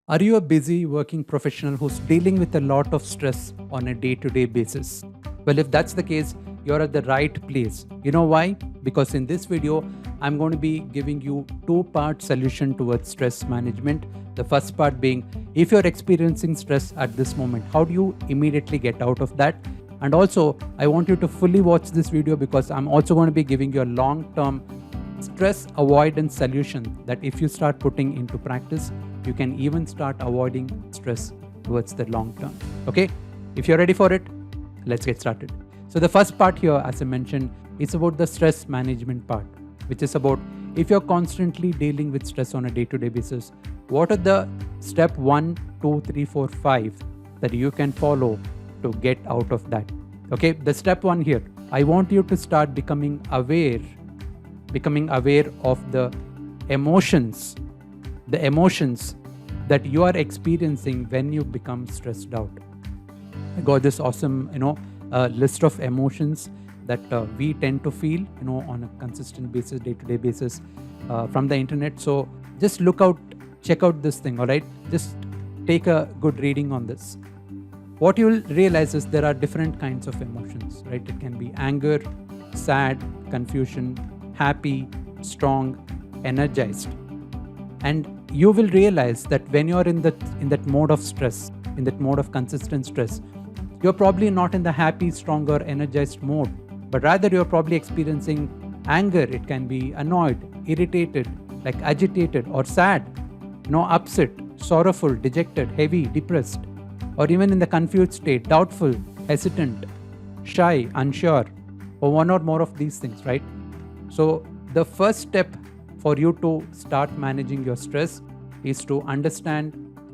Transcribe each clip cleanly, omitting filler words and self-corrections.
Are you a busy working professional who's dealing with a lot of stress on a day to day basis? Well, if that's the case, you're at the right place. You know why? Because in this video, I'm going to be giving you two-part solution towards stress management. The first part being, if you're experiencing stress at this moment, how do you immediately get out of that? And also, I want you to fully watch this video because I'm also going to be giving you a long-term stress avoidance solution that if you start putting into practice, you can even start avoiding stress towards the long term. Okay, if you're ready for it, let's get started. So the first part here, as I mentioned, is about the stress management part, which is about if you're constantly dealing with stress on a day-to-day basis, what are the step 1, 2, 3, 4, 5 that you can follow to get out of that. Okay, the step 1 here, I want you to start becoming aware of the emotions that you are experiencing when you become stressed out. I got this awesome list of emotions that we tend to feel on a consistent basis, day-to-day basis, from the internet. So just check out this thing. All right, just take a good reading on this. What you will realize is there are different kinds of emotions, right? It can be anger, sad, confusion, happy, strong, energized. And you will realize that when you're in that mode of stress, in that mode of consistent stress, you're probably not in the happy, strong, or energized mode, but rather you're probably experiencing anger. It can be annoyed, irritated, like agitated, or sad, upset, sorrowful, dejected, heavy, depressed, or even in the confused state, doubtful, hesitant, shy, unsure, or one or more of these things, right? So the first step for you to start managing your stress is to understand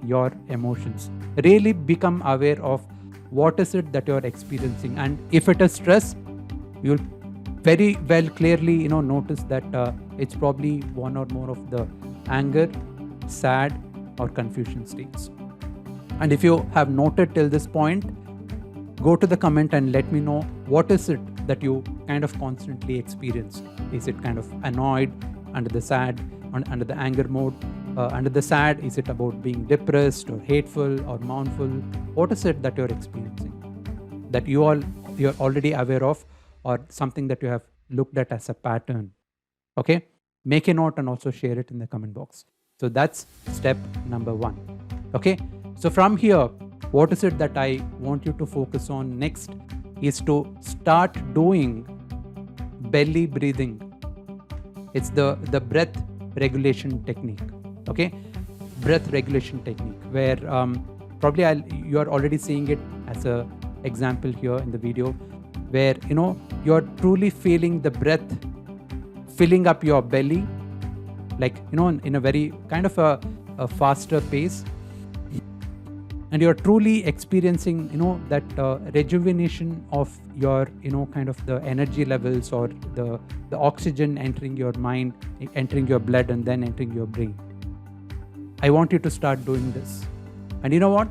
your emotions. Really become aware of what is it that you're experiencing. And if it is stress, you'll very well clearly notice that it's probably one or more of the anger, sad, or confusion states. And if you have noted till this point, go to the comment and let me know what is it that you kind of constantly experience. Is it kind of annoyed, under the sad, under the anger mode? Under the sad, is it about being depressed or hateful or mournful? What is it that you're experiencing that you're already aware of, or something that you have looked at as a pattern? Okay, make a note and also share it in the comment box. So that's step number 1. Okay, so from here, what is it that I want you to focus on next is to start doing belly breathing. It's the breath regulation technique. Okay, breath regulation technique, where probably you're already seeing it as a example here in the video, where you're truly feeling the breath filling up your belly, like in a very kind of a faster pace, and you're truly experiencing that rejuvenation of your kind of the energy levels, or the oxygen entering your mind, entering your blood, and then entering your brain. I want you to start doing this. And you know what,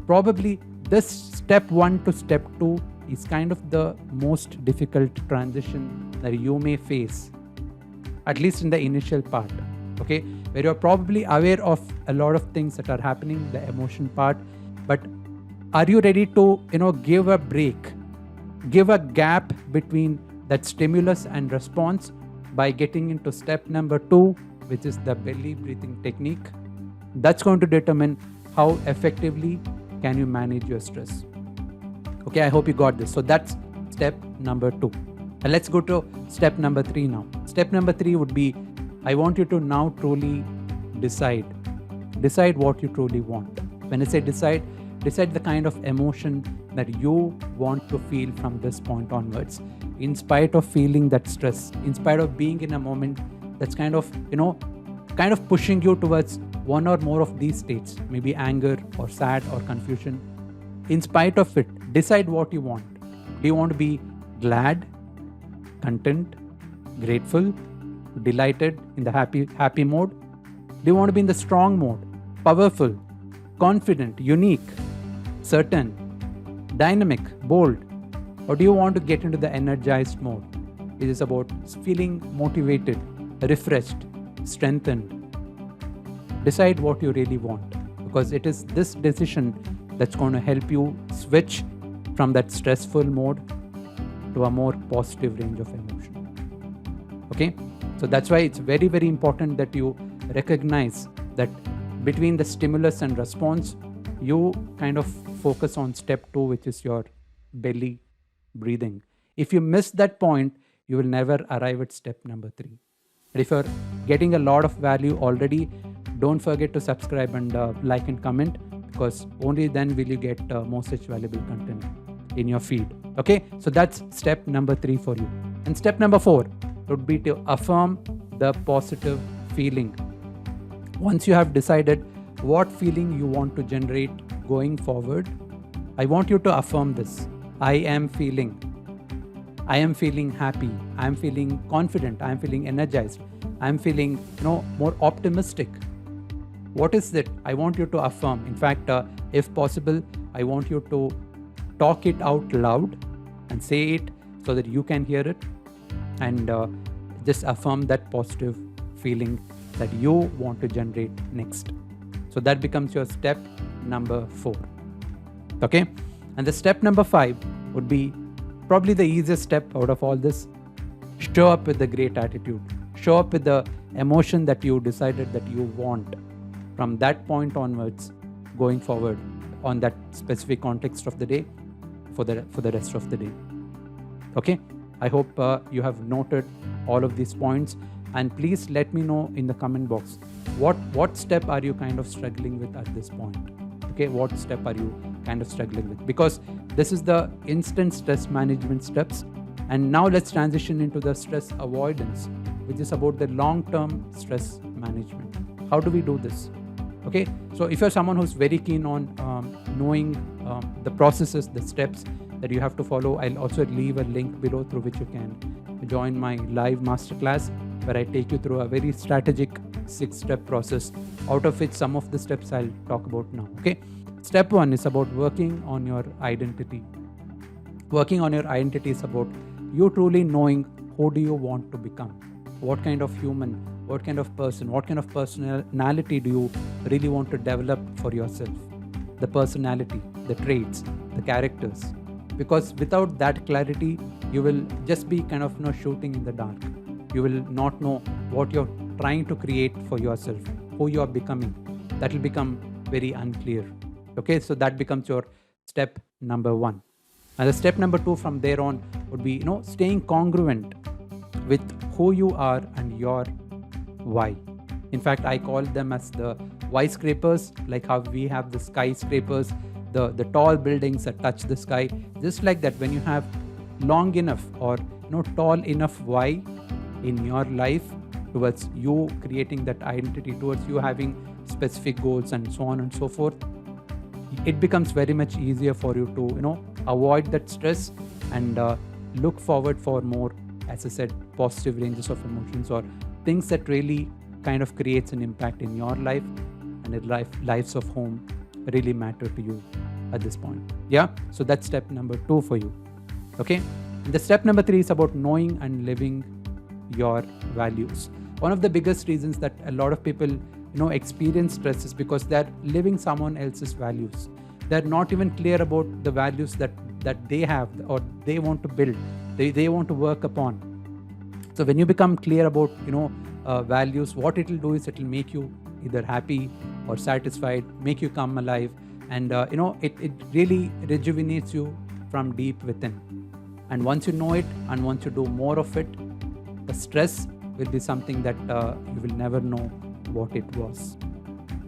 probably this step 1 to step 2 is kind of the most difficult transition that you may face, at least in the initial part. Okay, where you're probably aware of a lot of things that are happening, the emotion part, but are you ready to give a break, give a gap between that stimulus and response by getting into step number 2, which is the belly breathing technique? That's going to determine how effectively can you manage your stress. Okay, I hope you got this. So that's step number 2. And let's go to step number 3 now. Step number 3 would be, I want you to now truly decide what you truly want. When I say decide the kind of emotion that you want to feel from this point onwards, in spite of feeling that stress, in spite of being in a moment that's kind of pushing you towards one or more of these states, maybe anger or sad or confusion. In spite of it, decide what you want. Do you want to be glad, content, grateful, delighted, in the happy mode? Do you want to be in the strong mode, powerful, confident, unique, certain, dynamic, bold? Or do you want to get into the energized mode? It is about feeling motivated, refreshed, strengthened. Decide what you really want. because it is this decision that's going to help you switch from that stressful mode to a more positive range of emotion. Okay, so that's why it's very, very important that you recognize that between the stimulus and response, you kind of focus on step 2, which is your belly breathing. If you miss that point, you will never arrive at step number 3. And if you're getting a lot of value already, don't forget to subscribe and like and comment, because only then will you get more such valuable content in your feed. Okay, so that's step number 3 for you. And step number 4 would be to affirm the positive feeling. Once you have decided what feeling you want to generate going forward, I want you to affirm this. I am feeling happy, I am feeling confident, I am feeling energized, I am feeling more optimistic. What is it? I want you to affirm. In fact, if possible, I want you to talk it out loud and say it so that you can hear it, and just affirm that positive feeling that you want to generate next. So that becomes your step number 4. Okay, and the step number 5 would be probably the easiest step out of all this. Show up with a great attitude. Show up with the emotion that you decided that you want. From that point onwards, going forward on that specific context of the day, for the rest of the day. Okay, I hope you have noted all of these points, and please let me know in the comment box what step are you kind of struggling with at this point. Okay, what step are you kind of struggling with? Because this is the instant stress management steps, and now let's transition into the stress avoidance, which is about the long-term stress management. How do we do this? Okay, so if you're someone who's very keen on knowing the processes, the steps that you have to follow, I'll also leave a link below through which you can join my live masterclass, where I take you through a very strategic 6-step process, out of which some of the steps I'll talk about now. Okay, step 1 is about working on your identity. Working on your identity is about you truly knowing who do you want to become, what kind of human, what kind of person, what kind of personality do you really want to develop for yourself. The personality, the traits, the characters. Because without that clarity, you will just be kind of shooting in the dark. You will not know what you're trying to create for yourself, who you are becoming. That will become very unclear. Okay, so that becomes your step number 1. And the step number 2 from there on would be staying congruent with who you are and your why. In fact, I call them as the why scrapers, like how we have the skyscrapers, the tall buildings that touch the sky. Just like that, when you have long enough or tall enough why in your life towards you creating that identity, towards you having specific goals and so on and so forth, it becomes very much easier for you to avoid that stress and look forward for more, as I said, positive ranges of emotions or things that really kind of creates an impact in your life and the lives of whom really matter to you at this point. Yeah, so that's step number 2 for you. Okay, and the step number 3 is about knowing and living your values. One of the biggest reasons that a lot of people experience stress is because they're living someone else's values. They're not even clear about the values that they have or they want to build, they want to work upon. So when you become clear about values, what it will do is it will make you either happy or satisfied, make you come alive, and it really rejuvenates you from deep within. And once you know it and once you do more of it, the stress will be something that you will never know what it was.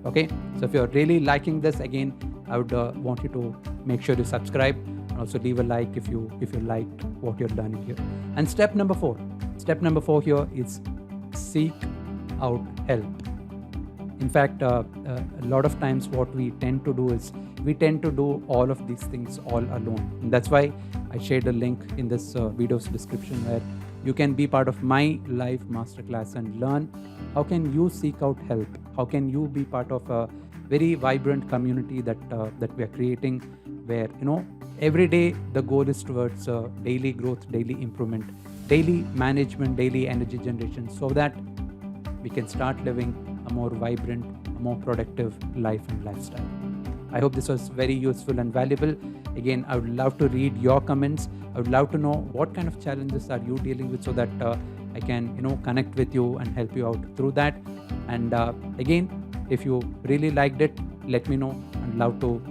Okay, so if you're really liking this, again, I would want you to make sure to subscribe and also leave a like if you liked what you're learning here. And step number 4 here is seek out help. In fact, a lot of times what we tend to do is we tend to do all of these things all alone. And that's why I shared a link in this video's description where you can be part of my live masterclass and learn how can you seek out help, how can you be part of a very vibrant community that we are creating, where every day the goal is towards daily growth, daily improvement, daily management, daily energy generation, so that we can start living a more vibrant, a more productive life and lifestyle. I hope this was very useful and valuable. Again, I would love to read your comments. I would love to know what kind of challenges are you dealing with, so that I can, connect with you and help you out through that. And again, if you really liked it, let me know. I'd love to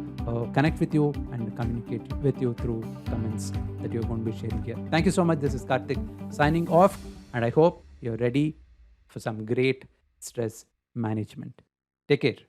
connect with you and communicate with you through comments that you're going to be sharing here. Thank you so much. This is Karthik signing off, and I hope you're ready for some great stress management. Take care.